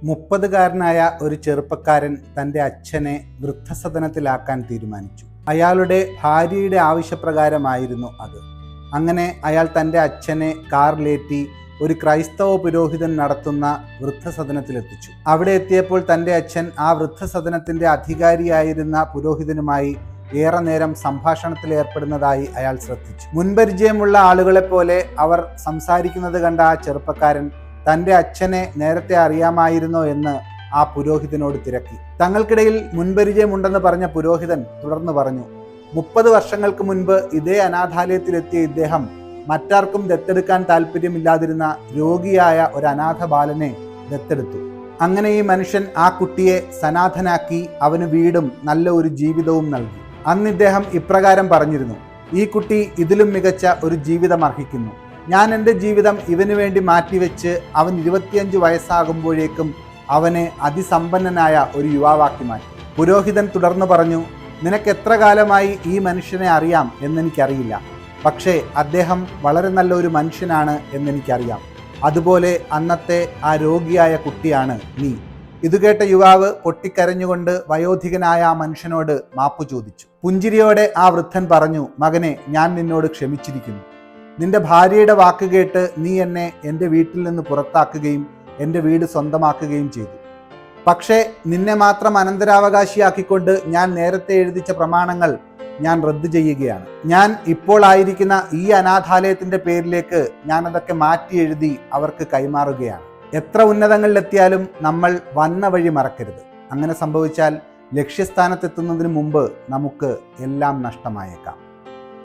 30കാരനായ ഒരു ചെറുപ്പക്കാരൻ തൻ്റെ അച്ഛനെ വൃദ്ധസദനത്തിലാക്കാൻ തീരുമാനിച്ചു. അയാളുടെ ഭാര്യയുടെ ആവശ്യപ്രകാരമായിരുന്നു അത്. അങ്ങനെ അയാൾ തൻ്റെ അച്ഛനെ കാറിലേറ്റി ഒരു ക്രൈസ്തവ പുരോഹിതൻ നടത്തുന്ന വൃദ്ധസദനത്തിലെത്തിച്ചു. അവിടെ എത്തിയപ്പോൾ തൻ്റെ അച്ഛൻ ആ വൃദ്ധസദനത്തിൻ്റെ അധികാരിയായിരുന്ന പുരോഹിതനുമായി ഏറെ നേരം സംഭാഷണത്തിൽ ഏർപ്പെടുന്നതായി അയാൾ ശ്രദ്ധിച്ചു. മുൻപരിചയമുള്ള ആളുകളെപ്പോലെ അവർ സംസാരിക്കുന്നത് കണ്ട ആ ചെറുപ്പക്കാരൻ തൻ്റെ അച്ഛനെ നേരത്തെ അറിയാമായിരുന്നോ എന്ന് ആ പുരോഹിതനോട് തിരക്കി. തങ്ങൾക്കിടയിൽ മുൻപരിചയമുണ്ടെന്ന് പറഞ്ഞ പുരോഹിതൻ തുടർന്ന് പറഞ്ഞു, 30 വർഷങ്ങൾക്ക് മുൻപ് ഇതേ അനാഥാലയത്തിലെത്തിയ ഇദ്ദേഹം മറ്റാർക്കും ദത്തെടുക്കാൻ താല്പര്യമില്ലാതിരുന്ന രോഗിയായ ഒരു അനാഥ ബാലനെ ദത്തെടുത്തു. അങ്ങനെ ഈ മനുഷ്യൻ ആ കുട്ടിയെ സനാഥനാക്കി അവന് വീടും നല്ല ഒരു ജീവിതവും നൽകി. അന്ന് ഇദ്ദേഹം ഇപ്രകാരം പറഞ്ഞിരുന്നു, ഈ കുട്ടി ഇതിലും മികച്ച ഒരു ജീവിതം അർഹിക്കുന്നു. ഞാൻ എൻ്റെ ജീവിതം ഇവന് വേണ്ടി മാറ്റിവെച്ച് അവൻ 25 വയസ്സാകുമ്പോഴേക്കും അവനെ അതിസമ്പന്നനായ ഒരു യുവാവാക്കി മാറ്റി. പുരോഹിതൻ തുടർന്ന് പറഞ്ഞു, നിനക്ക് എത്ര കാലമായി ഈ മനുഷ്യനെ അറിയാം എന്നെനിക്കറിയില്ല, പക്ഷേ അദ്ദേഹം വളരെ നല്ല ഒരു മനുഷ്യനാണ് എന്നെനിക്കറിയാം. അതുപോലെ അന്നത്തെ ആ രോഗിയായ കുട്ടിയാണ് നീ. ഇതുകേട്ട യുവാവ് പൊട്ടിക്കരഞ്ഞുകൊണ്ട് വയോധികനായ ആ മനുഷ്യനോട് മാപ്പു ചോദിച്ചു. പുഞ്ചിരിയോടെ ആ വൃദ്ധൻ പറഞ്ഞു, മകനെ, ഞാൻ നിന്നോട് ക്ഷമിച്ചിരിക്കുന്നു. നിന്റെ ഭാര്യയുടെ വാക്ക് കേട്ട് നീ എന്നെ എൻ്റെ വീട്ടിൽ നിന്ന് പുറത്താക്കുകയും എൻ്റെ വീട് സ്വന്തമാക്കുകയും ചെയ്തു. പക്ഷേ നിന്നെ മാത്രം അനന്തരാവകാശിയാക്കിക്കൊണ്ട് ഞാൻ നേരത്തെ എഴുതിച്ച പ്രമാണങ്ങൾ ഞാൻ റദ്ദു ചെയ്യുകയാണ്. ഞാൻ ഇപ്പോൾ ആയിരിക്കുന്ന ഈ അനാഥാലയത്തിൻ്റെ പേരിലേക്ക് ഞാൻ അതൊക്കെ മാറ്റി എഴുതി അവർക്ക് കൈമാറുകയാണ്. എത്ര ഉന്നതങ്ങളിലെത്തിയാലും നമ്മൾ വന്ന വഴി മറക്കരുത്. അങ്ങനെ സംഭവിച്ചാൽ ലക്ഷ്യസ്ഥാനത്തെത്തുന്നതിന് മുമ്പ് നമുക്ക് എല്ലാം നഷ്ടമായേക്കാം.